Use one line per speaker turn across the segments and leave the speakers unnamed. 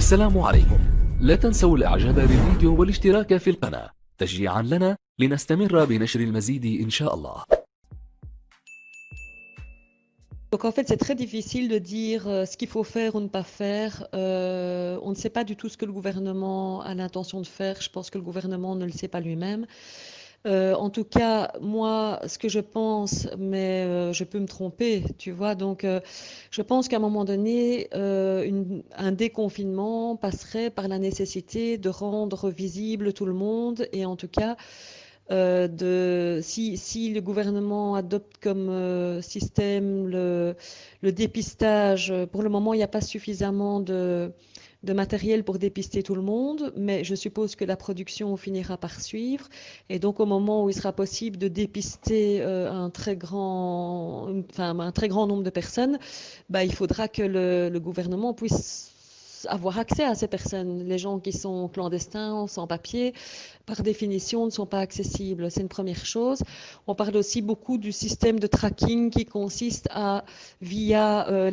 السلام عليكم. لا تنسوا الإعجاب بالفيديو والاشتراك في القناة تشجيعا لنا لنستمر بنشر المزيد إن شاء الله.
Donc en fait, c'est très difficile de dire ce qu'il faut faire ou ne pas faire. On ne sait pas du tout ce que le gouvernement a l'intention de faire. Je pense que le gouvernement ne le sait pas lui-même. En tout cas, moi, ce que je pense, mais je peux me tromper, tu vois. Donc, je pense qu'à un moment donné, un déconfinement passerait par la nécessité de rendre visible tout le monde et en tout cas si le gouvernement adopte comme système le dépistage, pour le moment, il n'y a pas suffisamment de matériel pour dépister tout le monde, mais je suppose que la production finira par suivre. Et donc, au moment où il sera possible de dépister un très grand nombre de personnes, bah, il faudra que le gouvernement puisse avoir accès à ces personnes. Les gens qui sont clandestins, sans papier, par définition, ne sont pas accessibles. C'est une première chose. On parle aussi beaucoup du système de tracking qui consiste via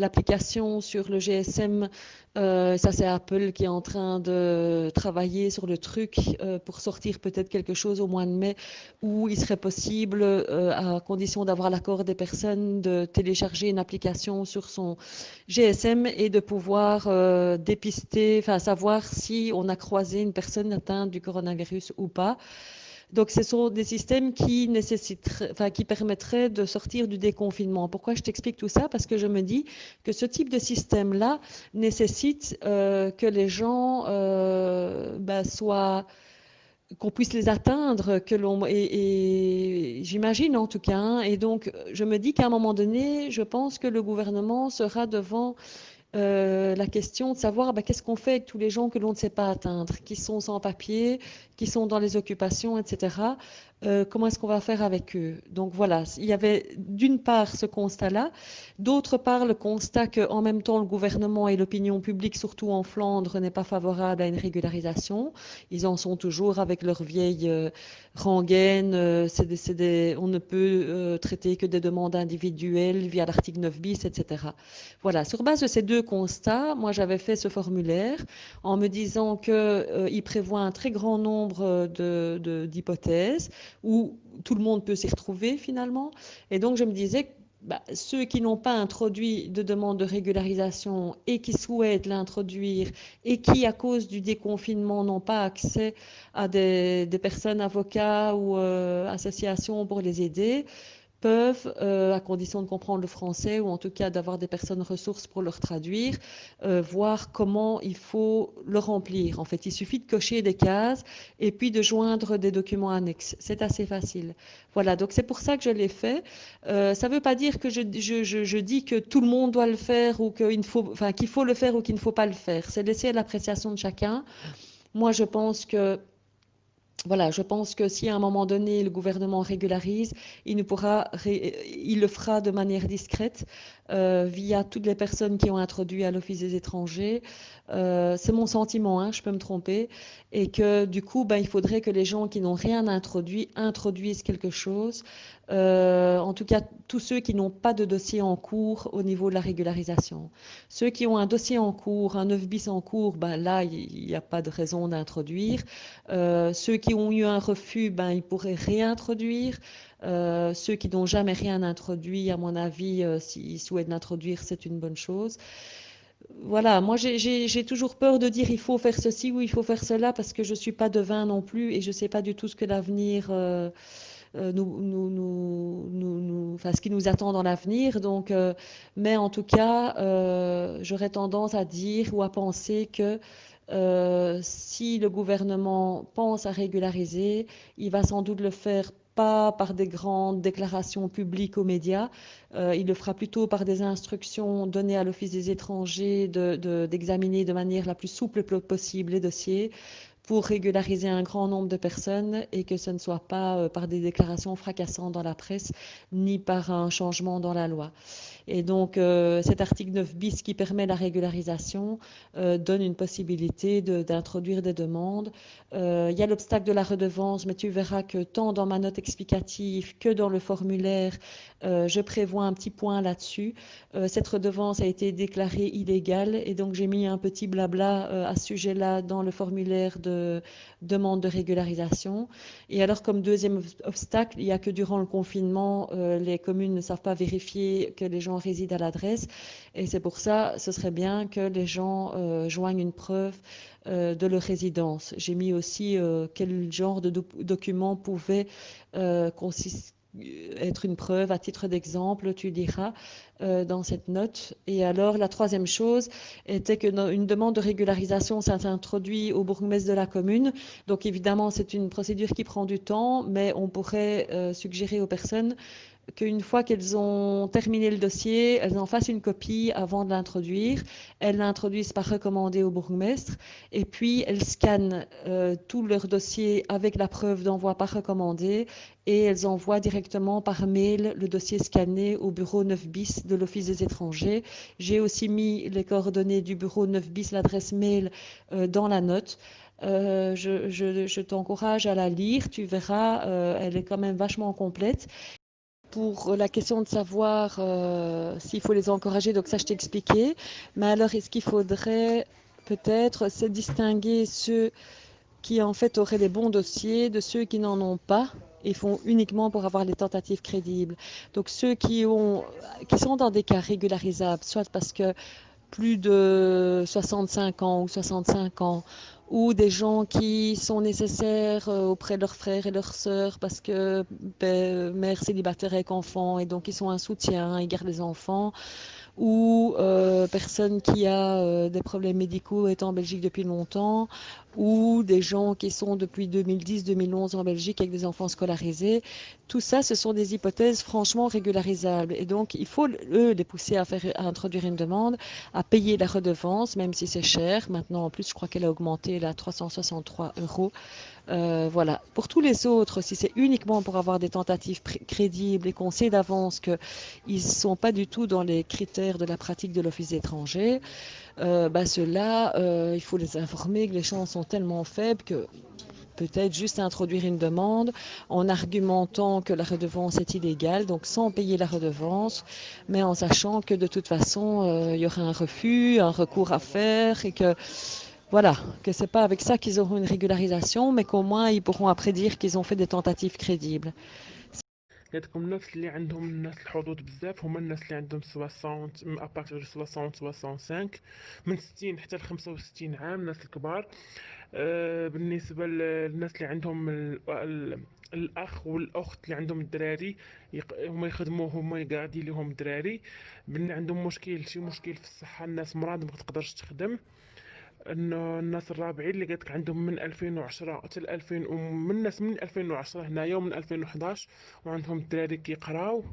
l'application sur le GSM, ça c'est Apple qui est en train de travailler sur le truc pour sortir peut-être quelque chose au mois de mai où il serait possible, à condition d'avoir l'accord des personnes, de télécharger une application sur son GSM et de pouvoir dépister, enfin savoir si on a croisé une personne atteinte du coronavirus ou pas. Donc, ce sont des systèmes qui permettraient de sortir du déconfinement. Pourquoi je t'explique tout ça? Parce que je me dis que ce type de système-là nécessite que les gens soient qu'on puisse les atteindre, et j'imagine en tout cas, hein. Et donc, je me dis qu'à un moment donné, je pense que le gouvernement sera devant la question de savoir qu'est-ce qu'on fait avec tous les gens que l'on ne sait pas atteindre, qui sont sans papier, qui sont dans les occupations, etc. Comment est-ce qu'on va faire avec eux? Donc voilà, il y avait d'une part ce constat-là, d'autre part le constat qu'en même temps le gouvernement et l'opinion publique, surtout en Flandre, n'est pas favorable à une régularisation. Ils en sont toujours avec leur vieille rengaine. On ne peut traiter que des demandes individuelles via l'article 9 bis, etc. Voilà, sur base de ces deux constats, moi j'avais fait ce formulaire en me disant qu'il prévoit un très grand nombre d'hypothèses où tout le monde peut s'y retrouver finalement. Et donc je me disais que ceux qui n'ont pas introduit de demande de régularisation et qui souhaitent l'introduire et qui, à cause du déconfinement, n'ont pas accès à des personnes avocats ou associations pour les aider, peuvent, à condition de comprendre le français ou en tout cas d'avoir des personnes ressources pour leur traduire, voir comment il faut le remplir. En fait, il suffit de cocher des cases et puis de joindre des documents annexes. C'est assez facile. Voilà, donc c'est pour ça que je l'ai fait. Ça ne veut pas dire que je dis que tout le monde doit le faire ou qu'il faut le faire ou qu'il ne faut pas le faire. C'est laisser à l'appréciation de chacun. Moi, je pense que voilà, je pense que si à un moment donné le gouvernement régularise, il le fera de manière discrète via toutes les personnes qui ont introduit à l'Office des étrangers. C'est mon sentiment, hein, je peux me tromper, et que du coup, il faudrait que les gens qui n'ont rien introduit introduisent quelque chose. En tout cas, tous ceux qui n'ont pas de dossier en cours au niveau de la régularisation. Ceux qui ont un dossier en cours, un 9 bis en cours, là, il n'y a pas de raison d'introduire. Ceux qui ont eu un refus, ils pourraient réintroduire. Ceux qui n'ont jamais rien introduit, à mon avis, s'ils souhaitent l'introduire, c'est une bonne chose. Voilà, moi j'ai toujours peur de dire il faut faire ceci ou il faut faire cela parce que je ne suis pas devin non plus et je ne sais pas du tout ce que l'avenir enfin, ce qui nous attend dans l'avenir. Donc, mais en tout cas, j'aurais tendance à dire ou à penser que si le gouvernement pense à régulariser, il va sans doute le faire pas par des grandes déclarations publiques aux médias, il le fera plutôt par des instructions données à l'Office des étrangers d'examiner de manière la plus souple possible les dossiers pour régulariser un grand nombre de personnes et que ce ne soit pas par des déclarations fracassantes dans la presse ni par un changement dans la loi. Et donc cet article 9 bis qui permet la régularisation donne une possibilité d'introduire des demandes. Il y a l'obstacle de la redevance, mais tu verras que tant dans ma note explicative que dans le formulaire, je prévois un petit point là-dessus. Cette redevance a été déclarée illégale et donc j'ai mis un petit blabla à ce sujet-là dans le formulaire de demande de régularisation. Et alors comme deuxième obstacle, il n'y a que durant le confinement, les communes ne savent pas vérifier que les gens résident à l'adresse et c'est pour ça, ce serait bien que les gens joignent une preuve de leur résidence. J'ai mis aussi quel genre de document pouvait être une preuve à titre d'exemple, tu liras dans cette note. Et alors, la troisième chose était qu'une demande de régularisation s'introduit au bourgmestre de la commune. Donc, évidemment, c'est une procédure qui prend du temps, mais on pourrait suggérer aux personnes qu'une fois qu'elles ont terminé le dossier, elles en fassent une copie avant de l'introduire. Elles l'introduisent par recommandé au bourgmestre et puis elles scannent tout leur dossier avec la preuve d'envoi par recommandé et elles envoient directement par mail le dossier scanné au bureau 9 bis de l'Office des étrangers. J'ai aussi mis les coordonnées du bureau 9 bis, l'adresse mail dans la note. Je t'encourage à la lire, tu verras, elle est quand même vachement complète. Pour la question de savoir s'il faut les encourager, donc ça je t'ai expliqué. Mais alors, est-ce qu'il faudrait peut-être se distinguer ceux qui en fait auraient les bons dossiers de ceux qui n'en ont pas et font uniquement pour avoir les tentatives crédibles. Donc ceux qui sont dans des cas régularisables, soit parce que plus de 65 ans ou 65 ans, ou des gens qui sont nécessaires auprès de leurs frères et leurs sœurs parce que mère célibataire avec enfants et donc ils sont un soutien, ils gardent les enfants, ou personne qui a des problèmes médicaux est en Belgique depuis longtemps, ou des gens qui sont depuis 2010-2011 en Belgique avec des enfants scolarisés. Tout ça, ce sont des hypothèses franchement régularisables. Et donc, il faut, eux, les pousser à introduire une demande, à payer la redevance, même si c'est cher. Maintenant, en plus, je crois qu'elle a augmenté à 363 €. Voilà. Pour tous les autres, si c'est uniquement pour avoir des tentatives crédibles et qu'on sait d'avance qu'ils ne sont pas du tout dans les critères de la pratique de l'Office étranger, ceux-là, il faut les informer que les chances sont tellement faibles que peut-être juste introduire une demande en argumentant que la redevance est illégale, donc sans payer la redevance, mais en sachant que de toute façon, il y aura un refus, un recours à faire et que voilà, que c'est pas avec ça qu'ils auront une régularisation, mais qu'au moins ils pourront après dire qu'ils ont fait des tentatives crédibles.
لكم الناس اللي عندهم الناس الحظوظ بزاف هما الناس اللي عندهم 60 ابارتير 60 65 من 60 حتى ل 65 عام الناس الكبار. بالنسبه للناس اللي عندهم الاخ والاخت اللي عندهم الدراري هما يخدموا هما قاعدين لهم الدراري عندهم شي مشكل في الصحه، الناس مرض ما تقدرش تخدم. انه الناس الرابعين اللي قالت لك عندهم من 2010 حتى 2000 ومن الناس من 2010 هنايا ومن 2011 وعندهم الدراري كيقراو،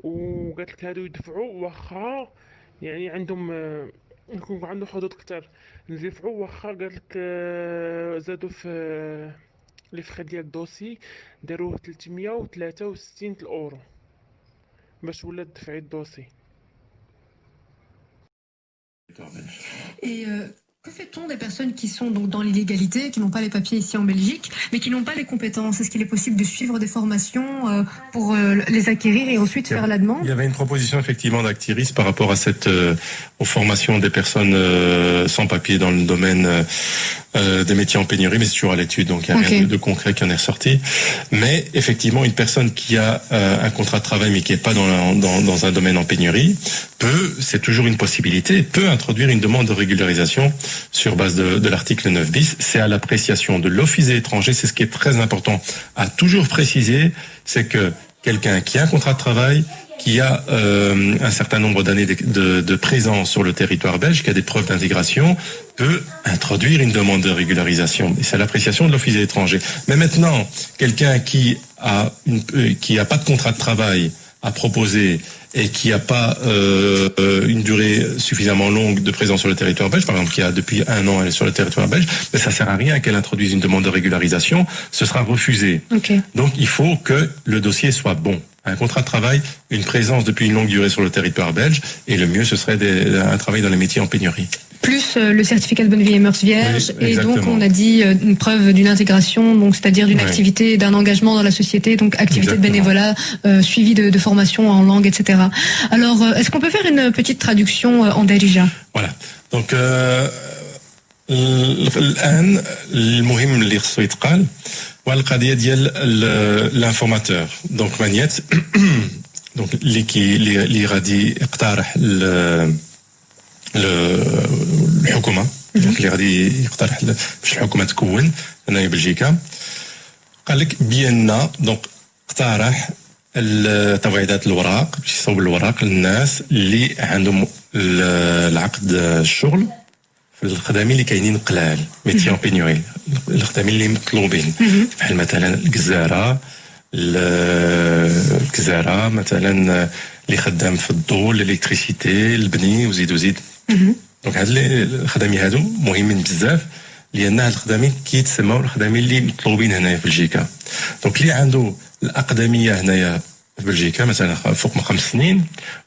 وقالت لك هادو يدفعوا واخا يعني عندهم يكون عندهم حدود كتر يدفعوا واخا. قالت لك زادوا في لي فخي ديال الدوسي داروا 363 €. باش ولا دفعي الدوسي.
Et que fait-on des personnes qui sont donc dans l'illégalité, qui n'ont pas les papiers ici en Belgique, mais qui n'ont pas les compétences? Est-ce qu'il est possible de suivre des formations pour les acquérir et ensuite faire la demande?
Il y avait une proposition effectivement d'Actiris par rapport à aux formations des personnes sans papier dans le domaine des métiers en pénurie, mais c'est toujours à l'étude, donc il n'y a rien de concret qui en est ressorti. Mais effectivement, une personne qui a un contrat de travail mais qui n'est pas dans un domaine en pénurie c'est toujours une possibilité, peut introduire une demande de régularisation sur base de l'article 9 bis. C'est à l'appréciation de l'Office des étrangers. C'est ce qui est très important à toujours préciser, c'est que quelqu'un qui a un contrat de travail, qui a un certain nombre d'années de présence sur le territoire belge, qui a des preuves d'intégration, peut introduire une demande de régularisation. Et c'est à l'appréciation de l'Office des étrangers. Mais maintenant, quelqu'un qui a pas de contrat de travail, à proposer et qui n'a pas une durée suffisamment longue de présence sur le territoire belge, par exemple qui a depuis 1 an elle est sur le territoire belge, mais ça sert à rien qu'elle introduise une demande de régularisation, ce sera refusé.
Okay.
Donc il faut que le dossier soit bon. Un contrat de travail, une présence depuis une longue durée sur le territoire belge, et le mieux ce serait un travail dans les métiers en pénurie.
Plus le certificat de bonne vie et mœurs vierge,
oui,
et donc on a dit une preuve d'une intégration, donc c'est-à-dire d'une activité, d'un engagement dans la société, donc activité de bénévolat, suivi de formation en langue, etc. Alors, est-ce qu'on peut faire une petite traduction en Darija?
Voilà. Donc الآن المهم اللي خصو يتقال هو القضية ديال الانفورماتور دونك مانيات دونك اللي غادي يقترح الحكومة دونك اللي غادي يقترح باش الحكومة تكون هنايا بلجيكا قال لك بأن دونك اقترح توعيدات الوراق باش يصوب الوراق للناس اللي عندهم العقد الشغل في الخدامين اللي كاينين قلال ميتي اون بينيوري الخدامين اللي مطلوبين بحال مثلا الجزارة مثلا اللي خدام في الضوء الالكتريسيتي البني وزيد دونك هاد الخدامين هادو مهمين بزاف لان هاد الخدامين كيتسموا الخدامين اللي مطلوبين هنايا في بلجيكا دونك اللي عنده الاقدميه هنايا في بلجيكا مثلا فوق من 5 سنين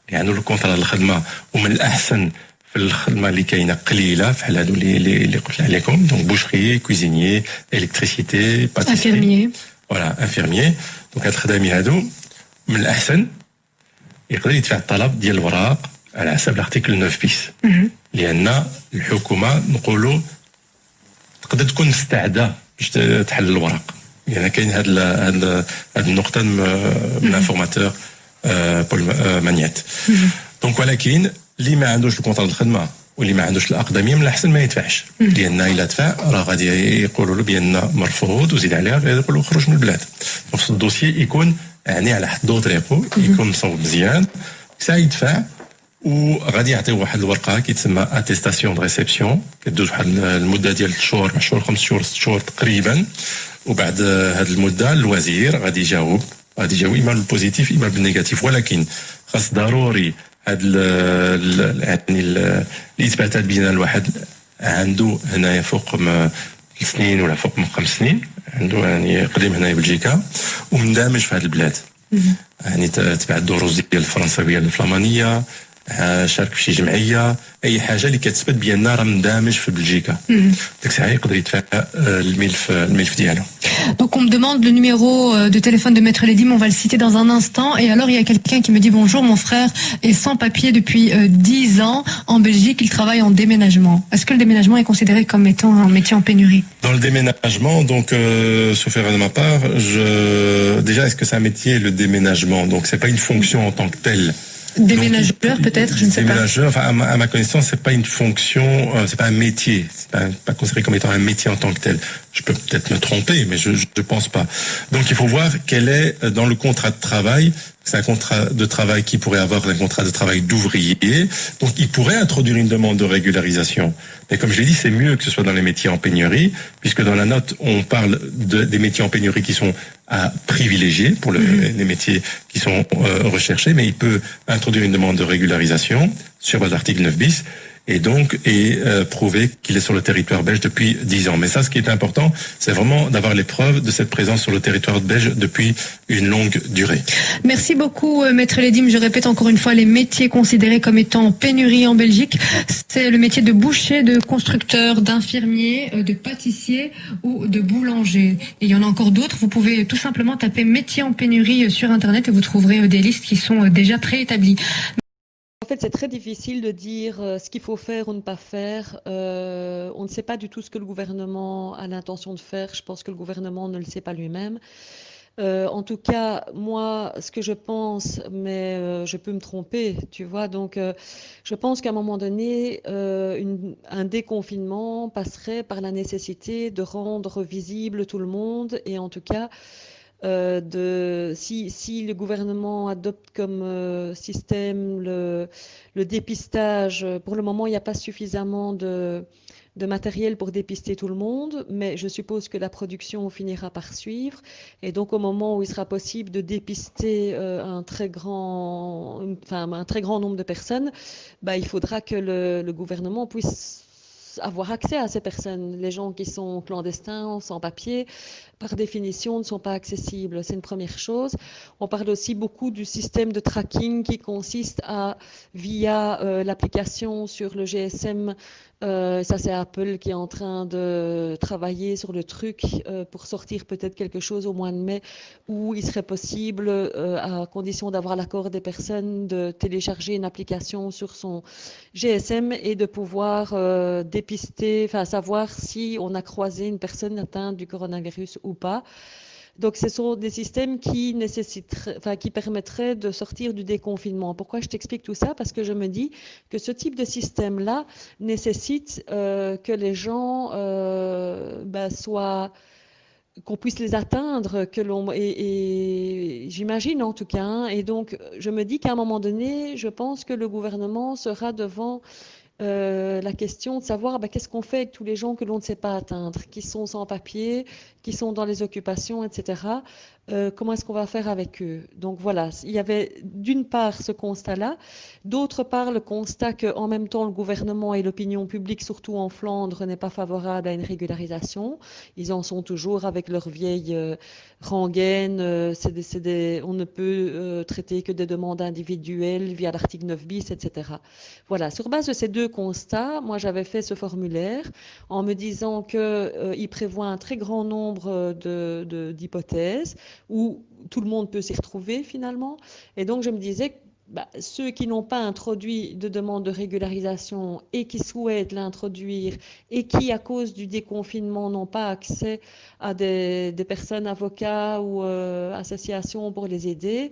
اللي عنده الكونطرا الخدمه ومن الاحسن في الخدمه اللي كاينه قليله بحال هادو اللي قلت عليكم دونك بوشري كويزينيي الكتريسيتي
انفيرميي
فوالا انفيرميي دونك هاد الخدامي هادو من الاحسن يقدر يدفع الطلب ديال الوراق على حسب الارتيكل 9 بيس لان الحكومه نقولوا تقدر تكون مستعده باش تحل الوراق يعني كاين هاد النقطه من الانفورماتور بول مانيات دونك ولكن اللي ما عندوش الكونطرا الخدمه واللي ما عندوش الاقدميه من الاحسن ما يدفعش لان الا دفع راه غادي يقولوا له بان مرفوض وزيد عليها غادي يقولوا خرج من البلاد في الدوسي يكون يعني على حد دوطريبو يكون مصوب مزيان ساعه يدفع وغادي يعطيو واحد الورقه كيتسمى اتيستاسيون دو ريسبسيون كدوز واحد المده ديال 3 شهور 4 شهور 5 شهور 6 شهور تقريبا وبعد هذه المده الوزير غادي يجاوب اما بالبوزيتيف اما بالنيجاتيف ولكن خاص ضروري هاد يعني الاثباتات بين الواحد عنده هنايا فوق من سنين ولا فوق من 5 سنين عنده يعني قديم هنايا بلجيكا ومندمج في هذه البلاد يعني تبع الدروس ديال الفرنساويه الفلامانيه شارك في شي جمعيه اي حاجه اللي كتثبت بان راه مندمج في بلجيكا ديك الساعه يقدر يدفع الملف ديالو.
Donc on me demande le numéro de téléphone de Maître Ledim, on va le citer dans un instant. Et alors il y a quelqu'un qui me dit bonjour, mon frère est sans papier depuis 10 ans en Belgique, il travaille en déménagement. Est-ce que le déménagement est considéré comme étant un métier en pénurie?
Dans le déménagement, donc sauf erreur de ma part, déjà est-ce que c'est un métier le déménagement? Donc c'est pas une fonction en tant que telle.
Déménageur peut-être, je ne sais pas.
Déménageur, enfin à ma connaissance, c'est pas une fonction, c'est pas un métier, c'est pas considéré comme étant un métier en tant que tel. Je peux peut-être me tromper, mais je pense pas. Donc il faut voir quel est dans le contrat de travail. C'est un contrat de travail qui pourrait avoir un contrat de travail d'ouvrier. Donc il pourrait introduire une demande de régularisation. Mais comme je l'ai dit, c'est mieux que ce soit dans les métiers en pénurie, puisque dans la note, on parle des métiers en pénurie qui sont à privilégier pour les métiers qui sont recherchés, mais il peut introduire une demande de régularisation sur l'article 9 bis et donc prouver qu'il est sur le territoire belge depuis 10 ans. Mais ça, ce qui est important, c'est vraiment d'avoir les preuves de cette présence sur le territoire belge depuis une longue durée.
Merci beaucoup, Maître Ledim. Je répète encore une fois, les métiers considérés comme étant en pénurie en Belgique, c'est le métier de boucher, de constructeur, d'infirmier, de pâtissier ou de boulanger. Et il y en a encore d'autres. Vous pouvez tout simplement taper métier en pénurie sur Internet et vous trouverez des listes qui sont déjà préétablies.
En fait, c'est très difficile de dire ce qu'il faut faire ou ne pas faire. On ne sait pas du tout ce que le gouvernement a l'intention de faire. Je pense que le gouvernement ne le sait pas lui-même. En tout cas, moi, ce que je pense, mais je peux me tromper, tu vois. Donc, je pense qu'à un moment donné, un déconfinement passerait par la nécessité de rendre visible tout le monde et en tout cas, si le gouvernement adopte comme système le dépistage, pour le moment, il n'y a pas suffisamment de matériel pour dépister tout le monde, mais je suppose que la production finira par suivre. Et donc, au moment où il sera possible de dépister un très grand nombre de personnes, bah, il faudra que le gouvernement puisse avoir accès à ces personnes. Les gens qui sont clandestins, sans papier, par définition, ne sont pas accessibles. C'est une première chose. On parle aussi beaucoup du système de tracking qui consiste à, via l'application sur le GSM, ça c'est Apple qui est en train de travailler sur le truc pour sortir peut-être quelque chose au mois de mai où il serait possible, à condition d'avoir l'accord des personnes, de télécharger une application sur son GSM et de pouvoir dépister, enfin savoir si on a croisé une personne atteinte du coronavirus ou pas. Donc, ce sont des systèmes qui permettraient de sortir du déconfinement. Pourquoi je t'explique tout ça? Parce que je me dis que ce type de système-là nécessite que les gens qu'on puisse les atteindre, et j'imagine en tout cas, hein. Et donc, je me dis qu'à un moment donné, je pense que le gouvernement sera devant la question de savoir qu'est-ce qu'on fait avec tous les gens que l'on ne sait pas atteindre, qui sont sans papier, qui sont dans les occupations, etc. Comment est-ce qu'on va faire avec eux? Donc voilà, il y avait d'une part ce constat-là, d'autre part le constat qu'en même temps le gouvernement et l'opinion publique, surtout en Flandre, n'est pas favorable à une régularisation. Ils en sont toujours avec leur vieille rengaine. On ne peut traiter que des demandes individuelles via l'article 9 bis, etc. Voilà, sur base de ces deux constats, moi j'avais fait ce formulaire en me disant qu'il prévoit un très grand nombre d'hypothèses où tout le monde peut s'y retrouver finalement. Et donc je me disais que ceux qui n'ont pas introduit de demande de régularisation et qui souhaitent l'introduire et qui, à cause du déconfinement, n'ont pas accès à des personnes avocats ou associations pour les aider,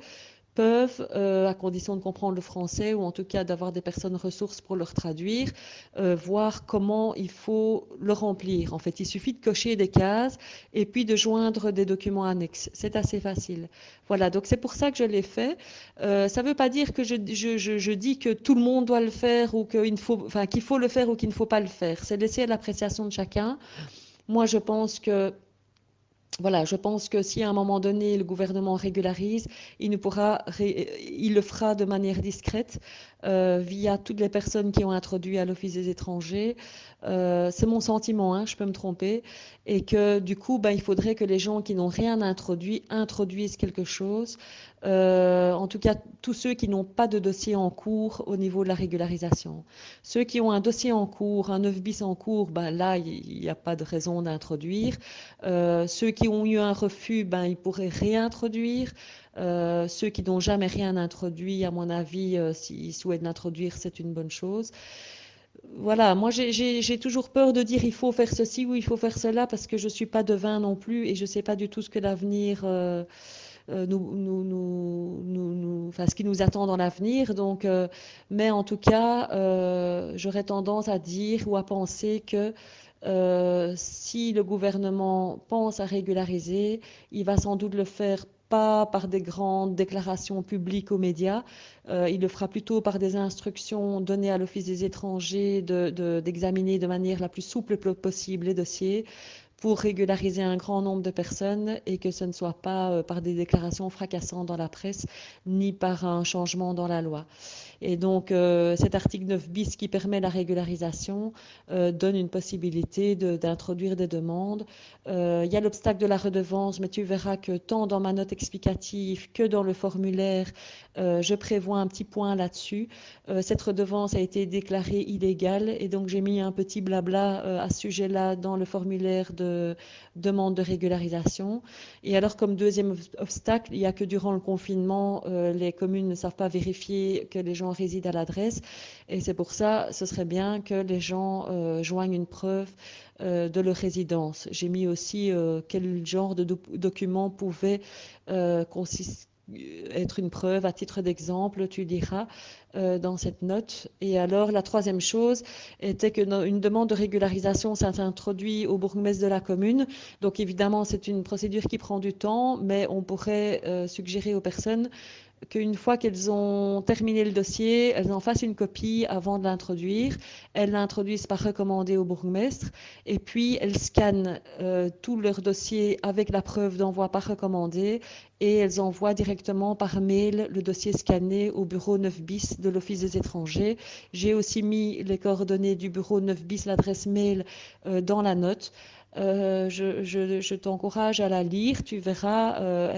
peuvent, à condition de comprendre le français ou en tout cas d'avoir des personnes ressources pour leur traduire, voir comment il faut le remplir. En fait, il suffit de cocher des cases et puis de joindre des documents annexes. C'est assez facile. Voilà, donc c'est pour ça que je l'ai fait. Ça ne veut pas dire que je dis que tout le monde doit le faire ou qu'il faut le faire ou qu'il ne faut pas le faire. C'est laissé à l'appréciation de chacun. Moi, je pense que voilà, je pense que si à un moment donné le gouvernement régularise, il le fera de manière discrète via toutes les personnes qui ont introduit à l'Office des étrangers. C'est mon sentiment, hein, je peux me tromper, et que du coup, il faudrait que les gens qui n'ont rien introduit introduisent quelque chose. En tout cas, tous ceux qui n'ont pas de dossier en cours au niveau de la régularisation. Ceux qui ont un dossier en cours, un 9 bis en cours, là, il n'y a pas de raison d'introduire. Ceux qui ont eu un refus, ils pourraient réintroduire. Ceux qui n'ont jamais rien introduit, à mon avis, s'ils souhaitent l'introduire, c'est une bonne chose. Voilà, moi j'ai toujours peur de dire il faut faire ceci ou il faut faire cela parce que je ne suis pas devin non plus et je ne sais pas du tout ce que l'avenir enfin, ce qui nous attend dans l'avenir. Donc, mais en tout cas, j'aurais tendance à dire ou à penser que si le gouvernement pense à régulariser, il va sans doute le faire pas par des grandes déclarations publiques aux médias, il le fera plutôt par des instructions données à l'Office des étrangers d'examiner de manière la plus souple possible les dossiers pour régulariser un grand nombre de personnes et que ce ne soit pas par des déclarations fracassantes dans la presse ni par un changement dans la loi. Et donc, cet article 9 bis qui permet la régularisation donne une possibilité d'introduire des demandes. Il y a l'obstacle de la redevance, mais tu verras que tant dans ma note explicative que dans le formulaire, je prévois un petit point là-dessus. Cette redevance a été déclarée illégale et donc j'ai mis un petit blabla à ce sujet-là dans le formulaire de demande de régularisation. Et alors, comme deuxième obstacle, il n'y a que durant le confinement, les communes ne savent pas vérifier que les gens résident à l'adresse. Et c'est pour ça, ce serait bien que les gens joignent une preuve de leur résidence. J'ai mis aussi quel genre de document pouvait être une preuve. À titre d'exemple, tu diras, dans cette note. Et alors, la troisième chose était qu'une demande de régularisation s'introduit au bourgmestre de la commune. Donc, évidemment, c'est une procédure qui prend du temps, mais on pourrait suggérer aux personnes qu'une fois qu'elles ont terminé le dossier, elles en fassent une copie avant de l'introduire. Elles l'introduisent par recommandé au bourgmestre et puis elles scannent tout leur dossier avec la preuve d'envoi par recommandé et elles envoient directement par mail le dossier scanné au bureau 9 bis de l'Office des étrangers. J'ai aussi mis les coordonnées du bureau 9 bis, l'adresse mail dans la note. Je t'encourage à la lire, tu verras.